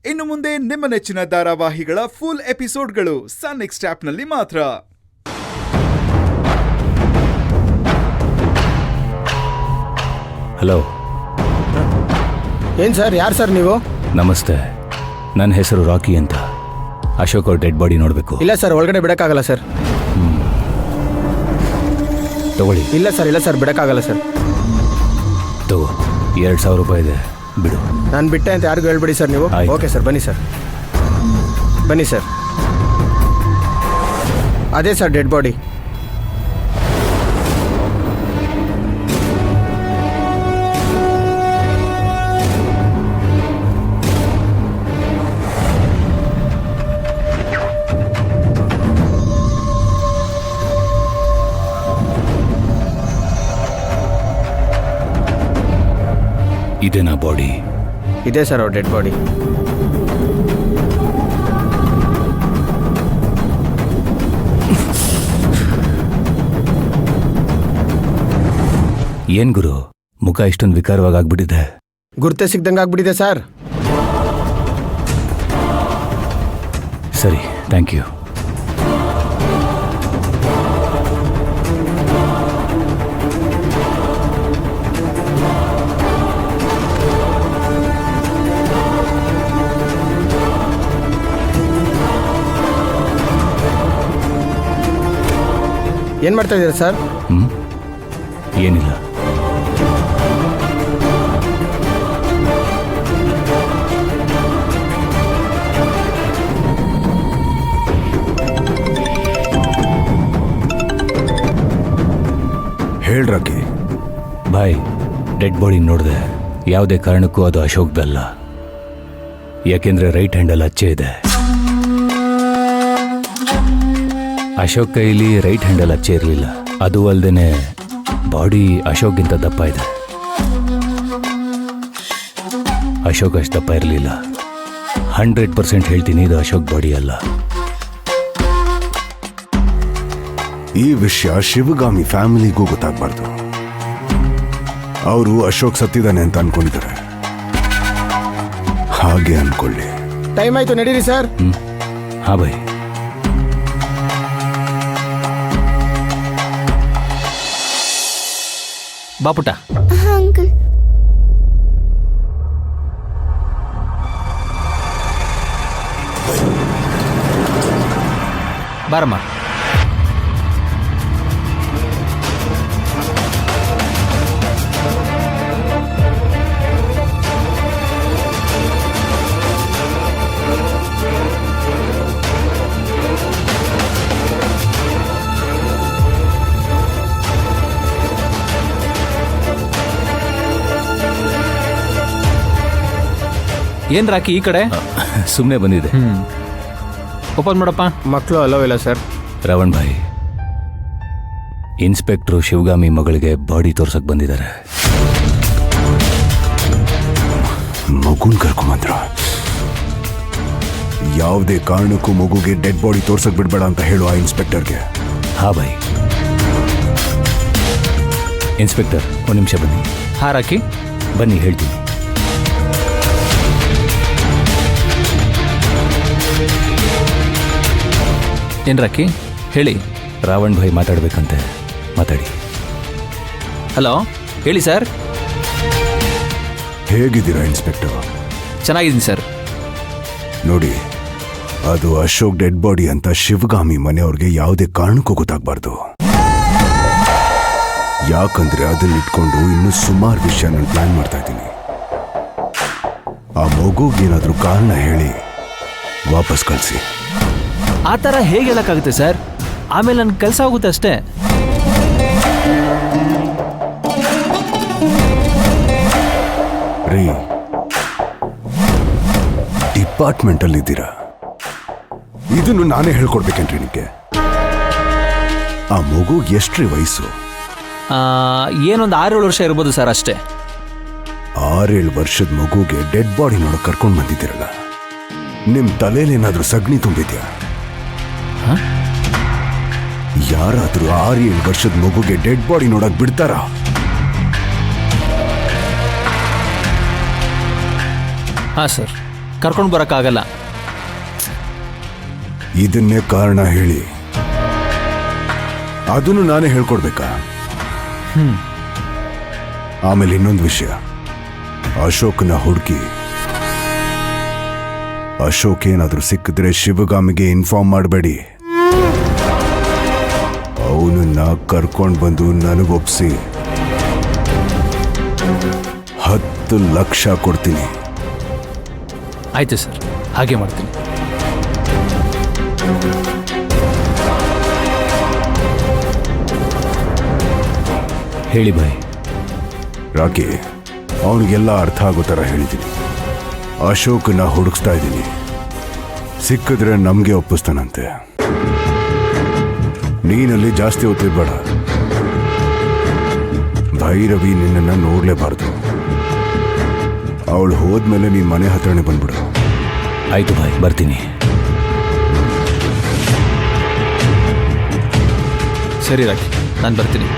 ಇನ್ನು ಮುಂದೆ ನಿಮ್ಮ ನೆಚ್ಚಿನ ಧಾರಾವಾಹಿಗಳ ಫುಲ್ ಎಪಿಸೋಡ್ಗಳು ಸನ್ ನೆಕ್ಸ್ಟ್ ಆಪ್ನಲ್ಲಿ ಮಾತ್ರ. ಹಲೋ. ಏನು ಸರ್, ಯಾರು ಸರ್ ನೀವು? ನಮಸ್ತೆ, ನನ್ನ ಹೆಸರು ರಾಕಿ ಅಂತ. ಅಶೋಕ್ ಅವ್ರ ಡೆಡ್ ಬಾಡಿ ನೋಡಬೇಕು. ಇಲ್ಲ ಸರ್, ಒಳಗಡೆ ಬಿಡೋಕ್ಕಾಗಲ್ಲ ಸರ್. ತಗೊಳ್ಳಿ. ಇಲ್ಲ ಸರ್ ಬಿಡೋಕ್ಕಾಗಲ್ಲ ಸರ್. ತಗೋ, 2,000 ರೂಪಾಯಿ ಇದೆ, ಬಿಡು. ನಾನು ಬಿಟ್ಟೆ ಅಂತ ಯಾರಿಗೂ ಹೇಳ್ಬಿಡಿ ಸರ್ ನೀವು. ಓಕೆ ಸರ್, ಬನ್ನಿ ಸರ್. ಬನ್ನಿ ಸರ್. ಅದೇ ಸರ್ ಡೆಡ್ ಬಾಡಿ. ಇದೇನಾ ಬಾಡಿ? ಇದೆ ಸರ್ ಅವ್ರ ಡೆಡ್ ಬಾಡಿ. ಏನ್ ಗುರು, ಮುಖ ಇಷ್ಟೊಂದು ವಿಕಾರವಾಗಿ ಆಗ್ಬಿಟ್ಟಿದೆ? ಗುರ್ತೆ ಸಿಗ್ದಂಗೆ ಆಗ್ಬಿಟ್ಟಿದೆ ಸರ್. ಸರಿ, ಥ್ಯಾಂಕ್ ಯು. ಏನು ಮಾಡ್ತಾ ಇದ್ದೀರಾ ಸರ್? ಏನಿಲ್ಲ. ಹೇಳ್ರಕ್ಕೆ. ಬಾಯ್, ಡೆಡ್ ಬಾಡಿ ನೋಡಿದೆ, ಯಾವುದೇ ಕಾರಣಕ್ಕೂ ಅದು ಅಶೋಕ್ದಲ್ಲ. ಯಾಕೆಂದ್ರೆ ರೈಟ್ ಹ್ಯಾಂಡಲ್ಲಿ ಅಚ್ಚೆ ಇದೆ. ಅಶೋಕ್ ಕೈಲಿ ರೈಟ್ ಹ್ಯಾಂಡಲ್ ಅಚ್ಚೆ ಇರಲಿಲ್ಲ. ಅದು ಅಲ್ಲದೆ ಬಾಡಿ ಅಶೋಕ್ಗಿಂತ ದಪ್ಪ ಇದೆ. ಅಶೋಕ್ ಅಷ್ಟು ದಪ್ಪ ಇರಲಿಲ್ಲ. 100% ಹೇಳ್ತೀನಿ, ಇದು ಅಶೋಕ್ ಬಾಡಿ ಅಲ್ಲ. ಈ ವಿಷಯ ಶಿವಗಾಮಿ ಫ್ಯಾಮಿಲಿಗೂ ಗೊತ್ತಾಗಬಾರ್ದು. ಅವರು ಅಶೋಕ್ ಸತ್ತಿದ್ದಾನೆ ಅಂತ ಅನ್ಕೊಂಡಿದ್ದಾರೆ. ಹಾಗೆ ಅನ್ಕೊಳ್ಳಿ. ಟೈಮ್ ಆಯ್ತು, ನಡೀರಿ ಸರ್. ಹಾ ಬಾಯ್. ಬಾಪುಟ. ಅಂಕಲ್, ಬಾರಮ್ಮ. ಏನ್ ರಾಕಿ ಈ ಕಡೆ? ಸುಮ್ಮನೆ ಬಂದಿದೆ. ಓಪನ್ ಮಾಡಪ್ಪ. ಮಕ್ಕಳು ಅಲ್ಲವಿಲ್ಲ ಸರ್. ರಾವಣ್ ಭಾಯ್, ಇನ್ಸ್ಪೆಕ್ಟ್ರು ಶಿವಗಾಮಿ ಮಗಳಿಗೆ ಬಾಡಿ ತೋರ್ಸಕ್ ಬಂದಿದ್ದಾರೆ. ಮಗುನ್ ಕರ್ಕೊಂಬಂದ್ರ? ಯಾವುದೇ ಕಾರಣಕ್ಕೂ ಮಗುಗೆ ಡೆಡ್ ಬಾಡಿ ತೋರ್ಸಕ್ ಬಿಡ್ಬೇಡ ಅಂತ ಹೇಳು ಆ ಇನ್ಸ್ಪೆಕ್ಟರ್ಗೆ. ಹಾ ಬಾಯ್. ಇನ್ಸ್ಪೆಕ್ಟರ್, 1 ನಿಮಿಷ ಬನ್ನಿ. ಹಾ ರಾಕಿ, ಬನ್ನಿ, ಹೇಳ್ತೀನಿ. ಏನ್ ರಾಕಿ ಹೇಳಿ. ರಾವಣ್ ಭಾಯ್ ಮಾತಾಡ್ಬೇಕಂತೆ, ಮಾತಾಡಿ. ಹಲೋ, ಹೇಳಿ ಸರ್. ಹೇಗಿದ್ದೀರಾ ಇನ್ಸ್ಪೆಕ್ಟರ್? ಚೆನ್ನಾಗಿದ್ದೀನಿ ಸರ್. ನೋಡಿ, ಅದು ಅಶೋಕ್ ಡೆಡ್ ಬಾಡಿ ಅಂತ ಶಿವಗಾಮಿ ಮನೆಯವ್ರಿಗೆ ಯಾವುದೇ ಕಾರಣಕ್ಕೂ ಗೊತ್ತಾಗಬಾರ್ದು. ಯಾಕಂದ್ರೆ ಅದನ್ನ ಇಟ್ಕೊಂಡು ಇನ್ನೂ ಸುಮಾರು ವಿಷಯ ನಾನು ಪ್ಲಾನ್ ಮಾಡ್ತಾ ಇದ್ದೀನಿ. ಆ ಮಗುಗೇನಾದ್ರೂ ಕಾರಣ ಹೇಳಿ ವಾಪಸ್ ಕಳಿಸಿ. ಆ ಥರ ಹೇಗೆ ಹೇಳಕ್ಕಾಗುತ್ತೆ ಸರ್? ಆಮೇಲೆ ನನ್ನ ಕೆಲಸ ಆಗುತ್ತೆ ಅಷ್ಟೇ. ರೀ, ಡಿಪಾರ್ಟ್ಮೆಂಟ್ ಅಲ್ಲಿ ಇದ್ದೀರಾ, ಇದನ್ನು ನಾನೇ ಹೇಳ್ಕೊಡ್ಬೇಕೇನ್ರಿ ನಿಮಗೆ? ಆ ಮಗು ಎಷ್ಟ್ರಿ ವಯಸ್ಸು? ಏನೊಂದು 6-7 ವರ್ಷ ಇರ್ಬೋದು ಸರ್, ಅಷ್ಟೇ. 6-7 ವರ್ಷದ ಮಗುಗೆ ಡೆಡ್ ಬಾಡಿ ನೋಡಕ್ ಕರ್ಕೊಂಡು ಬಂದಿದ್ದೀರಲ್ಲ, ನಿಮ್ ತಲೆಯಲ್ಲಿ ಏನಾದ್ರೂ ಸಗಣಿ ತುಂಬಿದ್ಯಾ? ಯಾರಾದ್ರೂ 6-7 ವರ್ಷದ ಮಗುಗೆ ಡೆಡ್ ಬಾಡಿ ನೋಡಕ್ ಬಿಡ್ತಾರಾ? ಹಾಂ ಸರ್. ಕರ್ಕೊಂಡು ಬರೋಕ್ಕಾಗಲ್ಲ. ಇದನ್ನೇ ಕಾರಣ ಹೇಳಿ ಅದನ್ನು ನಾನೇ ಹೇಳ್ಕೊಡ್ಬೇಕಾ? ಆಮೇಲೆ ಇನ್ನೊಂದು ವಿಷಯ, ಅಶೋಕ್ನ ಹುಡುಕಿ ಅಶೋಕ್ ಏನಾದ್ರೂ ಸಿಕ್ಕಿದ್ರೆ ಶಿವಗಾಮಿಗೆ ಇನ್ಫಾರ್ಮ್ ಮಾಡಬೇಡಿ. ಅವನನ್ನ ಕರ್ಕೊಂಡು ಬಂದು ನನಗೊಪ್ಸಿ 10 ಲಕ್ಷ ಕೊಡ್ತೀನಿ. ಆಯ್ತು ಸರ್, ಹಾಗೆ ಮಾಡ್ತೀನಿ. ಹೇಳಿ ಬಾಯ್. ರಾಕಿ, ಅವನಿಗೆಲ್ಲ ಅರ್ಥ ಆಗೋ ಥರ ಹೇಳಿದ್ದೀನಿ. ಅಶೋಕ್ನ ಹುಡುಕ್ಸ್ತಾ ಇದ್ದೀನಿ. ಸಿಕ್ಕಿದ್ರೆ ನಮಗೆ ಒಪ್ಪಿಸ್ತಾನಂತೆ. ನೀನಲ್ಲಿ ಜಾಸ್ತಿ ಹೊತ್ತಿರ್ಬೇಡ. ಭೈರವಿ ನಿನ್ನನ್ನು ನೋಡಲೇಬಾರ್ದು. ಅವಳು ಹೋದ್ಮೇಲೆ ನೀನ್ ಮನೆ ಹತ್ರನೇ ಬಂದ್ಬಿಡು. ಆಯ್ತು ಬಾಯ್, ಬರ್ತೀನಿ. ಸರಿ ರಾಕಿ, ನಾನು ಬರ್ತೀನಿ.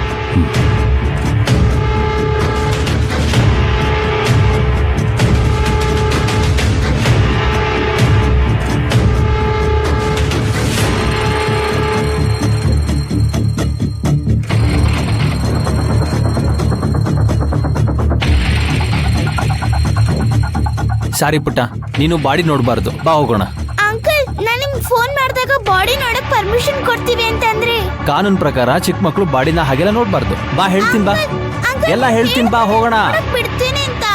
ಸಾರಿ ಪುಟ್ಟ, ನೀನು ಬಾಡಿ ನೋಡಬಾರ್ದು. ಬಾ ಹೋಗೋಣ. ಅಂಕಲ್, ನಾನು ನಿಮ್ಗೆ ಫೋನ್ ಮಾಡಿದಾಗ ಬಾಡಿ ನೋಡಕ್ ಪರ್ಮಿಷನ್ ಕೊಡ್ತೀವಿ ಅಂತಂದ್ರೆ ಕಾನೂನು ಪ್ರಕಾರ ಚಿಕ್ಕ ಮಕ್ಕಳು ಬಾಡಿನ ಹಾಗೆಲ್ಲ ನೋಡಬಾರ್ದು. ಬಾ, ಹೇಳ್ತೀನಿ ಬಾ, ಎಲ್ಲ ಹೇಳ್ತೀನಿ, ಬಾ ಹೋಗೋಣ. ಬಿಡ್ತೀನಿ ಅಂತ.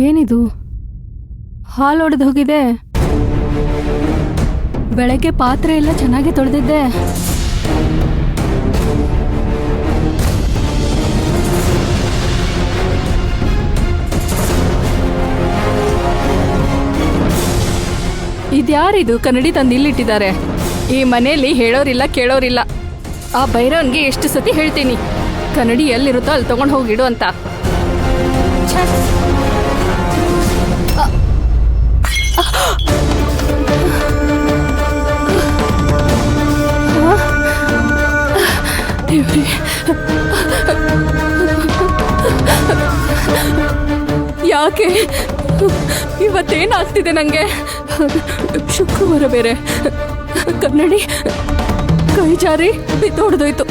ಏನಿದು? ಹಾಲು ಒಡೆದು ಹೋಗಿದೆ. ಬೆಳಗ್ಗೆ ಪಾತ್ರೆ ಎಲ್ಲ ಚೆನ್ನಾಗಿ ತೊಳೆದಿದ್ದೆ. ಇದ್ಯಾರಿದು ಕನ್ನಡಿ ತಂದು ಇಲ್ಲಿಟ್ಟಿದ್ದಾರೆ? ಈ ಮನೆಯಲ್ಲಿ ಹೇಳೋರಿಲ್ಲ ಕೇಳೋರಿಲ್ಲ. ಆ ಭೈರವನ್ಗೆ ಎಷ್ಟು ಸತಿ ಹೇಳ್ತೀನಿ, ಕನ್ನಡಿ ಎಲ್ಲಿರುತ್ತೋ ಅಲ್ಲಿ ತಗೊಂಡು ಹೋಗಿಡು ಅಂತ. ಛೆ! ಯಾಕೆ ಇವತ್ತೇನಾಗ್ತಿದೆ ನಂಗೆ? ಶುಕ್ರವಾರ ಬೇರೆ. ಕನ್ನಡಿ ಕೈ ಜಾರಿ ಬಿದ್ದೋಡ್ದೋಯ್ತು.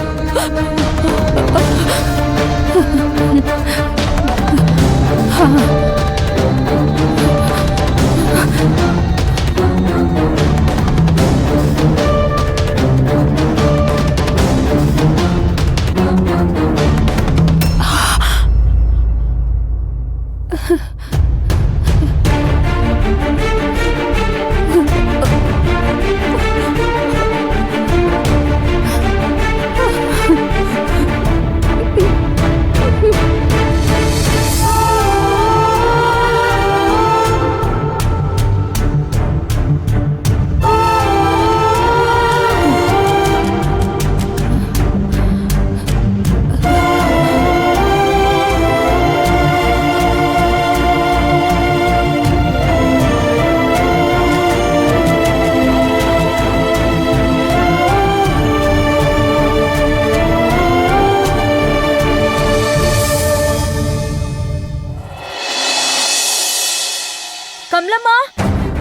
ಕಮಲಮ್ಮ,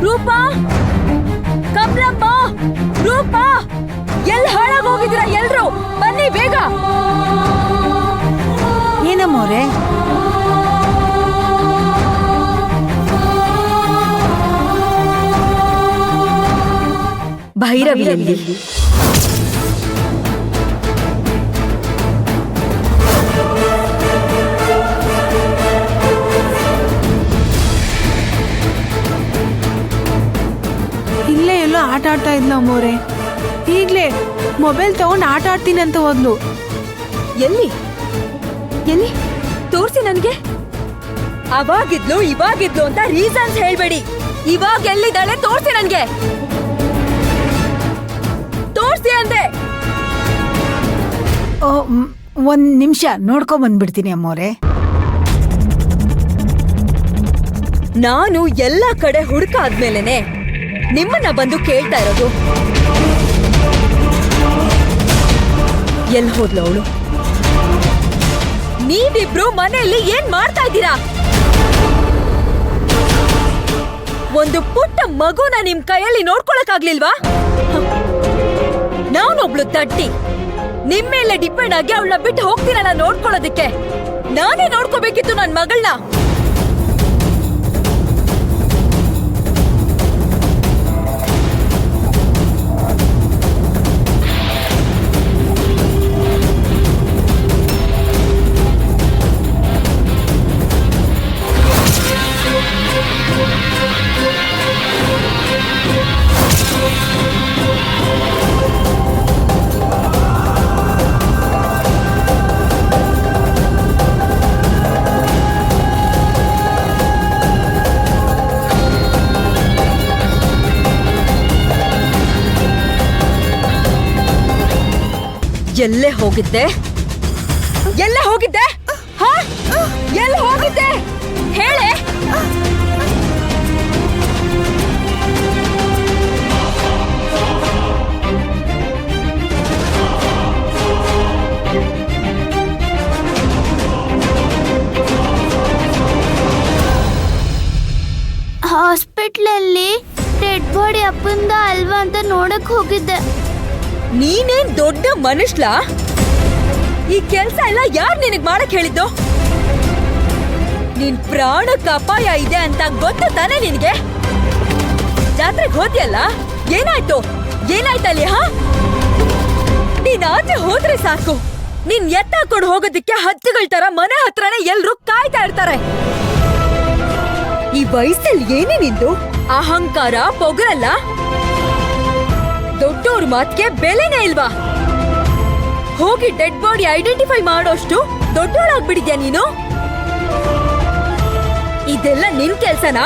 ರೂಪಾ, ಕಮಲಮ್ಮ, ರೂಪಾ, ಎಲ್ಲಿ ಹಾಳಾಗೋಗಿದ್ದೀರಾ ಎಲ್ರು? ಬನ್ನಿ ಬೇಗ. ಏನಮ್ಮೋರೆ? ಭೈರವಿಯಲ್ಲಿ ಇಲ್ಲೇ ಎಲ್ಲೋ ಆಟ ಆಡ್ತಾ ಇದ್ಲ ಅಮ್ಮೋರೆ. ಈಗ್ಲೇ ಮೊಬೈಲ್ ತಗೊಂಡು ಆಟ ಆಡ್ತೀನಿ ಅಂತ ಹೋದ್ಲು. ಎಲ್ಲಿ ಎಲ್ಲಿ ತೋರಿಸಿ ನನಗೆ. ಅವಾಗಿದ್ಲು ಇವಾಗಿದ್ಲು ಅಂತ ರೀಸನ್ಸ್ ಹೇಳ್ಬೇಡಿ. ಇವಾಗ ಎಲ್ಲಿದ್ದಾಳೆ ತೋರ್ಸಿ ನನ್ಗೆ, ತೋರ್ಸಿ ಅಂದೆ. ಒಂದ್ ನಿಮಿಷ ನೋಡ್ಕೊಂಡ್ ಬಂದ್ಬಿಡ್ತೀನಿ ಅಮ್ಮೋರೆ. ನಾನು ಎಲ್ಲ ಕಡೆ ಹುಡುಕಾದ್ಮೇಲೆನೆ ನಿಮ್ಮನ್ನ ಬಂದು ಕೇಳ್ತಾ ಇರೋದು. ಎಲ್ ಹೋದ್ಲು ಅವಳು? ನೀವಿಬ್ರು ಮನೆಯಲ್ಲಿ ಏನ್ ಮಾಡ್ತಾ ಇದ್ದೀರಾ? ಒಂದು ಪುಟ್ಟ ಮಗುನ ನಿಮ್ ಕೈಯಲ್ಲಿ ನೋಡ್ಕೊಳಕ್ಕಾಗ್ಲಿಲ್ವಾ? ನಾನೊಬ್ಳು ತಟ್ಟಿ ನಿಮ್ಮೇಲೆ ಡಿಪೆಂಡ್ ಆಗಿ ಅವಳನ್ನ ಬಿಟ್ಟು ಹೋಗ್ತೀನಲ್ಲ ನೋಡ್ಕೊಳ್ಳೋದಿಕ್ಕೆ. ನಾನೇ ನೋಡ್ಕೋಬೇಕಿತ್ತು ನನ್ ಮಗಳನ್ನ. ಎಲ್ಲೇ ಹೋಗಿದ್ದೆ? ಎಲ್ಲೇ ಹೋಗಿದ್ದೆ? ಹಾ, ಎಲ್ಲಿ ಹೋಗಿದ್ದೆ ಹೇಳೆ. ಹಾಸ್ಪಿಟ್ಲಲ್ಲಿ ಡೆಡ್ ಬಾಡಿ ಅಪ್ಪಂದ ಅಲ್ವಾ ಅಂತ ನೋಡಕ್ ಹೋಗಿದ್ದೆ. ನೀನೇನ್ ದೊಡ್ಡ ಮನುಷ್ಯಲಾ? ಈ ಕೆಲ್ಸ ಎಲ್ಲ ಯಾರ್ ನಿನಗ್ ಮಾಡಕ್ ಹೇಳಿದ್ದು? ನಿನ್ ಪ್ರಾಣಕ್ಕೆ ಅಪಾಯ ಇದೆ ಅಂತ ಗೊತ್ತು ತಾನೇ ನಿನ್ಗೆ? ಜಾತ್ರೆಗೆ ಹೋದ್ಯಲ್ಲ, ಏನಾಯ್ತು? ಏನಾಯ್ತಲ್ಲಿ? ಹಾ, ನೀನ್ ಆಚೆ ಹೋದ್ರೆ ಸಾಕು, ನೀನ್ ಎತ್ತಾಕೊಂಡು ಹೋಗೋದಿಕ್ಕೆ ಹತ್ತುಗಳ ತರ ಮನೆ ಹತ್ರನೇ ಎಲ್ರು ಕಾಯ್ತಾ ಇರ್ತಾರೆ. ಈ ವಯಸ್ಸಲ್ಲಿ ಏನೇ ನಿಂದು ಅಹಂಕಾರ ಪೊಗರಲ್ಲ? ದೊಡ್ಡೋರ್ ಮಾತ್ಗೆ ಬೆಲೆನೇ ಇಲ್ವಾ? ಹೋಗಿ ಡೆಡ್ ಬಾಡಿ ಐಡೆಂಟಿಫೈ ಮಾಡೋಷ್ಟು ದೊಡ್ಡೋಳಾಗ್ಬಿಡಿದ್ಯಾ ನೀನು? ಇದೆಲ್ಲ ನಿನ್ ಕೆಲ್ಸನಾ?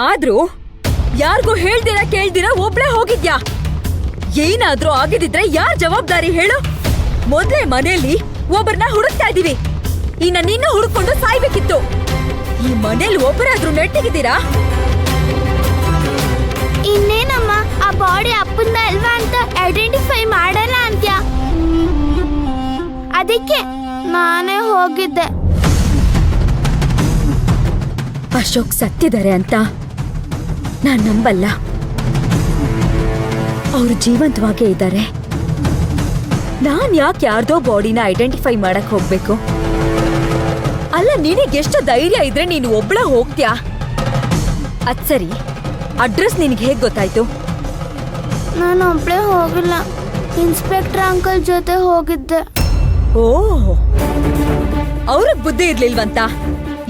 ಆದ್ರೂ ಯಾರಿಗೂ ಹೇಳ್ದಿರ ಕೇಳ್ದಿರ ಒಬ್ಳೇ ಹೋಗಿದ್ಯಾ? ಏನಾದ್ರೂ ಆಗಿದ್ರೆ ಯಾರ್ ಜವಾಬ್ದಾರಿ ಹೇಳು? ಮೊದ್ಲೇ ಮನೇಲಿ ಒಬ್ಬರನ್ನ ಹುಡುಕ್ತಾ ಇದೀವಿ, ಇನ್ನ ನಿನ್ನ ಹುಡುಕೊಂಡು ಸಾಯ್ಬೇಕಿತ್ತು. ಈ ಮನೇಲಿ ಒಬ್ಬರಾದ್ರೂ ನೆಟ್ಟಿಗಿದ್ದೀರಾ? ಇನ್ನೇನಮ್ಮ, ಆ ಬಾಡಿ ಅಪ್ಪಂದ ಅಲ್ವಾ ಅಂತ ಐಡೆಂಟಿಫೈ ಮಾಡಲ್ಲ ಅಂತ್ಯ. ಅದಕ್ಕೆ ನಾನೇ ಹೋಗಿದ್ದೆ. ಅಶೋಕ್ ಸತ್ತಿದ್ದಾರೆ ಅಂತ ನಾನ್ ನಂಬಲ್ಲ. ಅವ್ರು ಜೀವಂತವಾಗೇ ಇದ್ದಾರೆ. ನಾನ್ ಯಾಕೆ ಯಾರ್ದೋ ಬಾಡಿನ ಐಡೆಂಟಿಫೈ ಮಾಡಕ್ ಹೋಗ್ಬೇಕು? ಅಲ್ಲ, ನಿನಗೆಷ್ಟು ಧೈರ್ಯ ಇದ್ರೆ ನೀನು ಒಬ್ಳ ಹೋಗ್ತ್ಯಾ? ಅದ್ ಸರಿ, ಅಡ್ರೆಸ್ ನಿನಗೆ ಹೇಗ್ ಗೊತ್ತಾಯ್ತು? ನಾನು ಒಬ್ಳೆ ಹೋಗಿಲ್ಲ, ಇನ್ಸ್ಪೆಕ್ಟರ್ ಅಂಕಲ್ ಜೊತೆ ಹೋಗಿದ್ದೆ. ಓಹ್, ಅವ್ರಿಗೆ ಬುದ್ಧಿ ಇರ್ಲಿಲ್ವಂತ?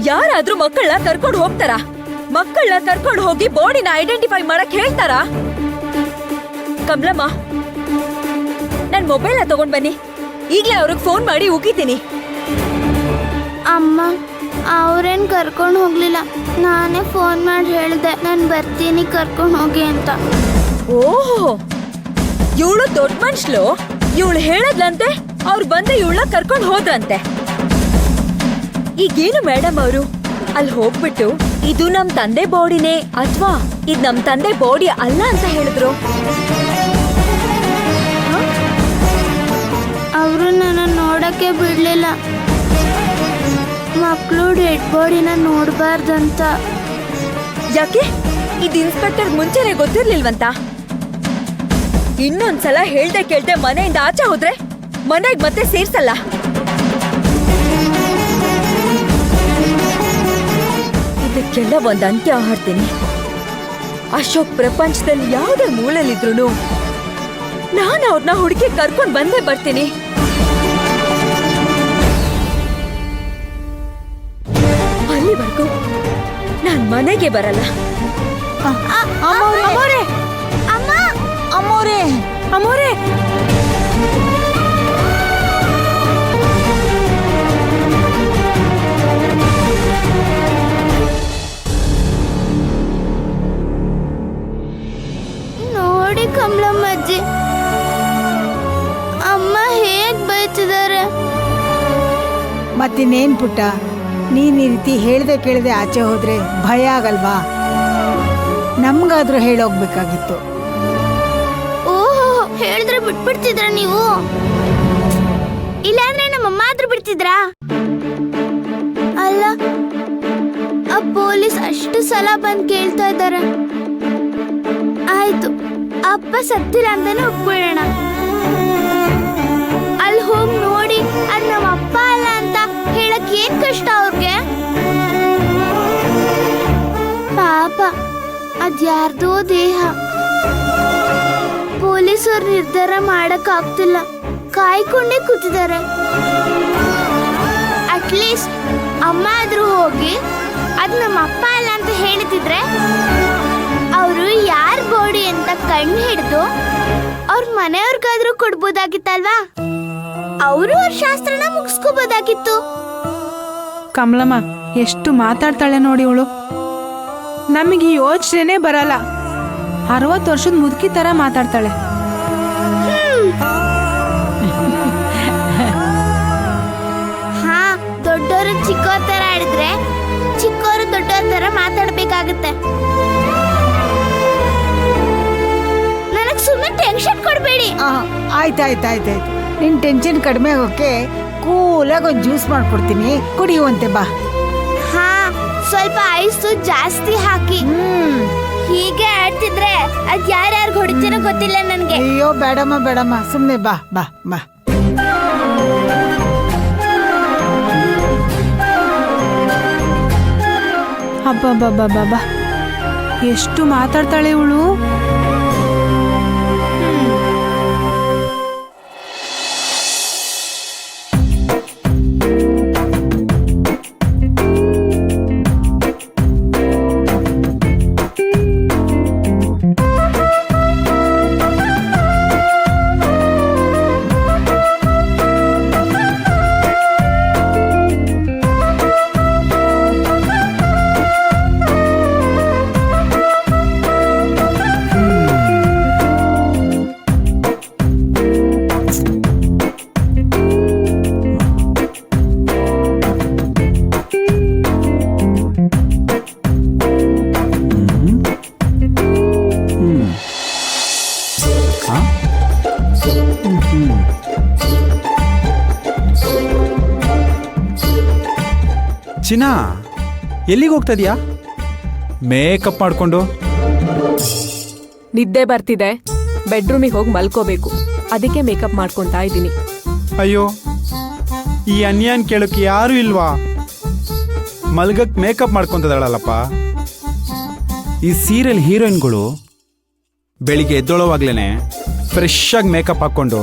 ಯಾರಾದ್ರೂ ಮಕ್ಕಳನ್ನ ಕರ್ಕೊಂಡು ಹೋಗ್ತಾರಾ? ಮಕ್ಕಳನ್ನ ಕರ್ಕೊಂಡು ಹೋಗಿ ಬಾಡಿನ ಐಡೆಂಟಿಫೈ ಮಾಡಕ್ ಹೇಳ್ತಾರಾ? ಕಮಲಮ್ಮ, ನನ್ ಮೊಬೈಲ್ ತಗೊಂಡ್ ಬನ್ನಿ, ಈಗ್ಲೇ ಅವ್ರಿಗೆ ಫೋನ್ ಮಾಡಿ ಉಗಿತೀನಿ. ಅಮ್ಮ, ಅವ್ರೇನ್ ಕರ್ಕೊಂಡು ಹೋಗ್ಲಿಲ್ಲ, ನಾನೇ ಫೋನ್ ಮಾಡಿ ಹೇಳ್ದೆ ನಾನು ಬರ್ತೀನಿ ಕರ್ಕೊಂಡು ಹೋಗಿ ಅಂತ. ಓಹೋ, ಇವಳು ದೊಡ್ಡ ಮನುಷ್ಯಲು. ಇವಳು ಹೇಳದ್ಲಂತೆ, ಅವ್ರು ಬಂದು ಇವಳನ್ನ ಕರ್ಕೊಂಡು ಹೋದ್ರಂತೆ. ಈಗೇನು ಮೇಡಮ್ ಅವರು ಅಲ್ಲಿ ಹೋಗ್ಬಿಟ್ಟು ಇದು ನಮ್ ತಂದೆ ಬಾಡಿನೇ ಅಥವಾ ಇದು ನಮ್ ತಂದೆ ಬಾಡಿ ಅಲ್ಲ ಅಂತ ಹೇಳಿದ್ರು. ಅವರು ನನ್ನ ನೋಡಕ್ಕೆ ಬಿಡ್ಲಿಲ್ಲ, ಮಕ್ಕಳು ಡೆಡ್ ಬಾಡಿನ ನೋಡ್ಬಾರ್ದಂತ. ಯಾಕೆ? ಇದು ಇನ್ಸ್ಪೆಕ್ಟರ್ ಮುಂಚೆನೆ ಗೊತ್ತಿರ್ಲಿಲ್ವಂತ? ಇನ್ನೊಂದ್ಸಲ ಹೇಳ್ದೆ ಕೇಳ್ದೆ ಮನೆಯಿಂದ ಆಚೆ ಹೋದ್ರೆ ಮನೆಗ್ ಮತ್ತೆ ಸೇರ್ಸಲ್ಲ. ಇದಕ್ಕೆಲ್ಲ ಒಂದ್ ಅಂತ್ಯ ಹಾಡ್ತೀನಿ. ಅಶೋಕ್ ಪ್ರಪಂಚದಲ್ಲಿ ಯಾವುದೇ ಮೂಲೆಯಲ್ಲಿದ್ರು ನಾನು ಅವ್ರನ್ನ ಹುಡುಕಿ ಕರ್ಕೊಂಡ್ ಬಂದೇ ಬರ್ತೀನಿ. ಅಲ್ಲಿವರೆಗೂ ನಾನ್ ಮನೆಗೆ ಬರಲ್ಲ. ಅಮ್ಮೋರೆ, ಅಮ್ಮ, ಅಮ್ಮೋರೆ, ಅಮ್ಮೋರೆ. ಮತ್ತಿನ್ನೇನ್ ಪುಟ್ಟ, ನೀನ್ ಈ ರೀತಿ ಹೇಳ್ದೆ ಕೇಳದೆ ಆಚೆ ಹೋದ್ರೆ ಭಯ ಆಗಲ್ವಾ? ನಮ್ಗಾದ್ರೂ ಹೇಳೋಗ್ಬೇಕಾಗಿತ್ತು. ಓಹೋ, ಹೇಳಿದ್ರೆ ಬಿಟ್ಬಿಡ್ತಿದ್ರ ನೀವು? ಇಲ್ಲಾಂದ್ರೆ ನಮ್ಮಮ್ಮ ಆದ್ರೂ ಬಿಡ್ತಿದ್ರಾ? ಅಲ್ಲ, ಆ ಪೊಲೀಸ್ ಅಷ್ಟು ಸಲ ಬಂದ್ ಕೇಳ್ತಾ ಇದ್ದಾರೆ. ಆಯ್ತು, ಅಪ್ಪ ಸತ್ತಿಲ್ಲ ಅಂತಾನೆ ಒಪ್ಕೊಳ್ಳೋಣ. ಅಲ್ಲಿ ಹೋಗಿ ನೋಡಿ ಅದ್ ನಮ್ಮ ಅಪ್ಪ ಅಲ್ಲ ಅಂತ ಹೇಳಕ್ ಏನ್ ಕಷ್ಟ ಅವ್ರಿಗೆ? ಪಾಪ, ಅದ್ಯಾರ್ದೋ ದೇಹ. ಪೊಲೀಸರು ನಿರ್ಧಾರ ಮಾಡಕ್ ಆಗ್ತಿಲ್ಲ, ಕಾಯ್ಕೊಂಡೇ ಕೂತಿದ್ದಾರೆ. ಅಟ್ಲೀಸ್ಟ್ ಅಮ್ಮ ಆದ್ರೂ ಹೋಗಿ ಅದ್ ನಮ್ಮ ಅಪ್ಪ ಅಲ್ಲ ಅಂತ ಹೇಳ್ತಿದ್ರೆ ಅವರು ಯಾರ್ ಬಾಡಿ ಅಂತ ಕಣ್ಣು ಹಿಡಿದು ಅವ್ರ ಮನೆಯವ್ರಿಗಾದ್ರೂ ಕೊಡ್ಬೋದಾಗಿತ್ತಲ್ವಾ? ಅವರು ಅವ್ರ ಶಾಸ್ತ್ರನ ಮುಗಿಸ್ಕೋಬೋದಾಗಿತ್ತು. ಕಮಲಮ್ಮ ಎಷ್ಟು ಮಾತಾಡ್ತಾಳೆ ನೋಡಿ ಇವಳು. ನಮಗೆ ಯೋಚನೆ ಬರಲ್ಲ. 60 ವರ್ಷದ ಮುದುಕಿ ತರ ಮಾತಾಡ್ತಾಳೆ. ಹಾ, ದೊಡ್ಡವರು ಚಿಕ್ಕವ್ರ ತರ ಆಡಿದ್ರೆ ಚಿಕ್ಕವರು ದೊಡ್ಡವ್ರ ತರ ಮಾತಾಡ್ಬೇಕಾಗತ್ತೆ. ನನಗ್ ಸುಮ್ಮನೆ ಟೆನ್ಷನ್ ಕೊಡ್ಬೇಡಿ. ಆಯ್ತಾಯ್ತಾಯ್ತಾಯ್ತು, ನಿನ್ ಟೆನ್ಷನ್ ಕಡಿಮೆ ಆಗೋಕೆ ಕೂಲಾಗಿ ಒಂದು ಜ್ಯೂಸ್ ಮಾಡ್ಕೊಡ್ತೀನಿ, ಕುಡಿಯುವಂತೆ ಬಾ. ಹಾ, ಸ್ವಲ್ಪ ಐಸು ಜಾಸ್ತಿ ಹಾಕಿ. ಹೀಗೆ ಆಡ್ತಿದ್ರೆ ಅದ್ ಯಾರ್ಯಾರು ಹೊಡಿತೀನೋ ಗೊತ್ತಿಲ್ಲ ನನ್ಗೆ. ಅಯ್ಯೋ ಬೇಡಮ್ಮ ಬೇಡಮ್ಮ, ಸುಮ್ನೆ ಬಾ ಬಾ ಬಾ. ಅಬ್ಬಬ್ಬಬ್ಬಬ್ಬ, ಎಷ್ಟು ಮಾತಾಡ್ತಾಳೆ ಇವಳು. ಚಿನ್ನ, ಎಲ್ಲಿಗೆ ಹೋಗ್ತಾ ಇದೀಯಾ? ಮೇಕಪ್ ಮಾಡ್ಕೊಂಡು. ನಿದ್ದೆ ಬರ್ತಿದೆ, ಬೆಡ್ರೂಮಿಗೆ ಹೋಗಿ ಮಲ್ಕೋಬೇಕು, ಅದಕ್ಕೆ ಮೇಕಪ್ ಮಾಡ್ಕೊತಾ ಇದ್ದೀನಿ. ಅಯ್ಯೋ, ಈ ಅನ್ಯಾನ್ ಕೇಳೋಕೆ ಯಾರು ಇಲ್ವಾ? ಮಲ್ಗಕ್ ಮೇಕಪ್ ಮಾಡ್ಕೊಂತದಾಳಲ್ಲಪ್ಪ. ಈ ಸೀರಿಯಲ್ ಹೀರೋಯಿನ್ಗಳು ಬೆಳಿಗ್ಗೆ ಎದ್ದೊಳವಾಗ್ಲೇನೆ ಫ್ರೆಶ್ ಆಗಿ ಮೇಕಪ್ ಹಾಕ್ಕೊಂಡು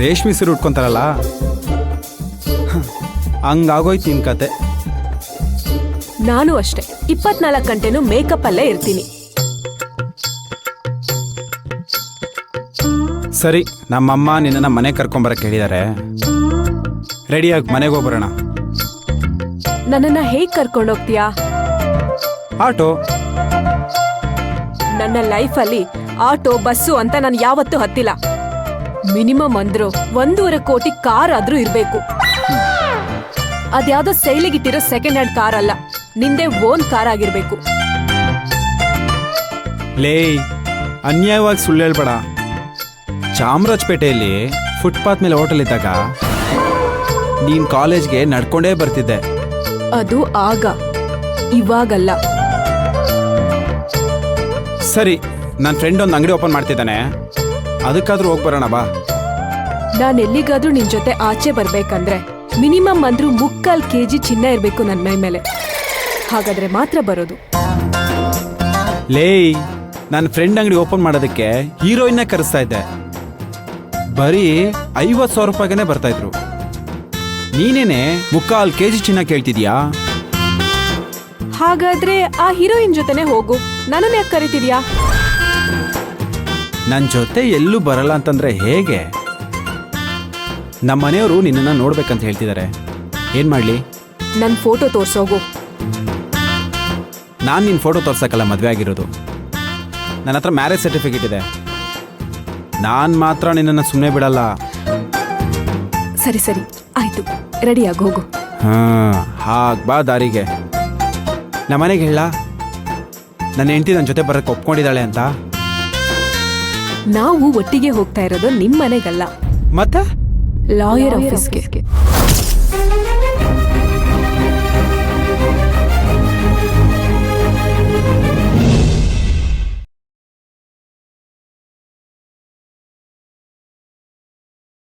ರೇಷ್ಮೆ ಸೀರೆ ಉಟ್ಕೊಂತಾರಲ್ಲ, ಹಂಗಾಗೋಯ್ತು ನಿನ್ ಕತೆ. ನಾನು ಅಷ್ಟೇ 24 ಗಂಟೆನೂ ಮೇಕಪ್ ಅಲ್ಲೇ ಇರ್ತೀನಿ. ಸರಿ, ನಮ್ಮಮ್ಮ ನಿನ್ನ ಮನೆ ಕರ್ಕೊಂಬರಕ್ಕೆ ಹೇಳಿದ್ದಾರೆ. ರೆಡಿಯಾಗಿ ಮನೆಗೆ ಹೋಗ್ಬರೋಣ. ನನ್ನನ್ನ ಹೇಗ್ ಕರ್ಕೊಂಡೋಗ್ತೀಯಾ? ಆಟೋ. ನನ್ನ ಲೈಫಲ್ಲಿ ಆಟೋ, ಬಸ್ಸು ಅಂತ ನಾನು ಯಾವತ್ತೂ ಹತ್ತಿಲ್ಲ. ಮಿನಿಮಮ್ ಅಂದ್ರು 1.5 ಕೋಟಿ ಕಾರ್ ಆದ್ರೂ ಇರ್ಬೇಕು. ಅದ್ಯಾವುದೋ ಸೈಲಿಗಿಟ್ಟಿರೋ ಸೆಕೆಂಡ್ ಹ್ಯಾಂಡ್ ಕಾರ್ ಅಲ್ಲ, ನಿಂದೆ ಓನ್ ಕಾರ್ ಆಗಿರ್ಬೇಕು. ಲೇ, ಅನ್ಯಾಯವಾಗಿ ಸುಳ್ಳು ಹೇಳ್ಬೇಡ. ಚಾಮರಾಜಪೇಟೆಯಲ್ಲಿ ಫುಟ್ಪಾತ್ ಮೇಲೆ ಹೋಟೆಲ್ ಇದ್ದಾಗ ನೀನ್ ಕಾಲೇಜ್ಗೆ ನಡ್ಕೊಂಡೇ ಬರ್ತಿದ್ದೆ. ಅದು ಆಗ, ಇವಾಗಲ್ಲ. ಸರಿ, ನನ್ನ ಫ್ರೆಂಡ್ ಒಂದು ಅಂಗಡಿ ಓಪನ್ ಮಾಡ್ತಿದ್ದಾನೆ, ಅದಕ್ಕಾದ್ರೂ ಹೋಗಿ ಬರೋಣ ಬಾ. ನಾನು ಎಲ್ಲಿಗಾದ್ರೂ ನಿನ್ ಜೊತೆ ಆಚೆ ಬರ್ಬೇಕಂದ್ರೆ ಮಿನಿಮಮ್ ಅಂದ್ರೂ 3/4 kg ಚಿನ್ನ ಇರ್ಬೇಕು ನನ್ನ ಮೈ ಮೇಲೆ. ಹಾಗಾದ್ರೆ ಮಾತ್ರ ಬರೋದು. ಲೇ, ನನ್ನ ಫ್ರೆಂಡ್ ಅಂಗಡಿ ಓಪನ್ ಮಾಡೋದಕ್ಕೆ ಹೀರೋಯಿನ್ನೇ ಕರೆಸ್ತಾ ಇದ್ದೆ. ಬರೀ 50,000 ರೂಪಾಯಿಗೆ ಬರ್ತಾ ಇದ್ರು. ನೀನೇನೆ 3/4 kg ಚಿನ್ನ ಕೇಳ್ತಿದ್ಯಾ? ಹಾಗಾದ್ರೆ ಆ ಹೀರೋಯಿನ್ ಜೊತೆನೆ ಹೋಗು, ನನ್ನನ್ನ ಯಾಕೆ ಕರಿತಿದ್ಯಾ? ನನ್ನ ಜೊತೆ ಎಲ್ಲೂ ಬರಲ್ಲ ಅಂತಂದ್ರೆ ಹೇಗೆ? ನಮ್ಮ ಮನೆಯವರು ನಿನ್ನನ್ನು ನೋಡ್ಬೇಕಂತ ಹೇಳ್ತಿದ್ದಾರೆ. ಏನ್ ಮಾಡ್ಲಿ? ನನ್ನ ಫೋಟೋ ತೋರ್ಸೋಗು. ನಾನು ನಿನ್ನ ಫೋಟೋ ತೋರ್ಸಕ್ಕಲ್ಲ ಮದುವೆ ಆಗಿರೋದು. ನನ್ನ ಹತ್ರ ಮ್ಯಾರೇಜ್ ಸರ್ಟಿಫಿಕೇಟ್ ಇದೆ. ನಾನು ಮಾತ್ರ ನಿನ್ನನ್ನು ಸುಮ್ಮನೆ ಬಿಡಲ್ಲ. ಸರಿ ಸರಿ, ಆಯ್ತು, ರೆಡಿಯಾಗಿ ಹೋಗು. ಹಾಗೆ ಬಾ ದಾರಿಗೆ ನಮ್ಮ ಮನೆಗೆ ಹೇಳ ನನ್ನ ಹೆಂಡತಿ ನನ್ನ ಜೊತೆ ಬರೋಕ್ಕೆ ಒಪ್ಕೊಂಡಿದ್ದಾಳೆ ಅಂತ. ನಾವು ಒಟ್ಟಿಗೆ ಹೋಗ್ತಾ ಇರೋದು ನಿಮ್ ಮನೆಗಲ್ಲ, ಮತ್ತೆ ಲಾಯರ್ ಆಫೀಸ್ಗೆ.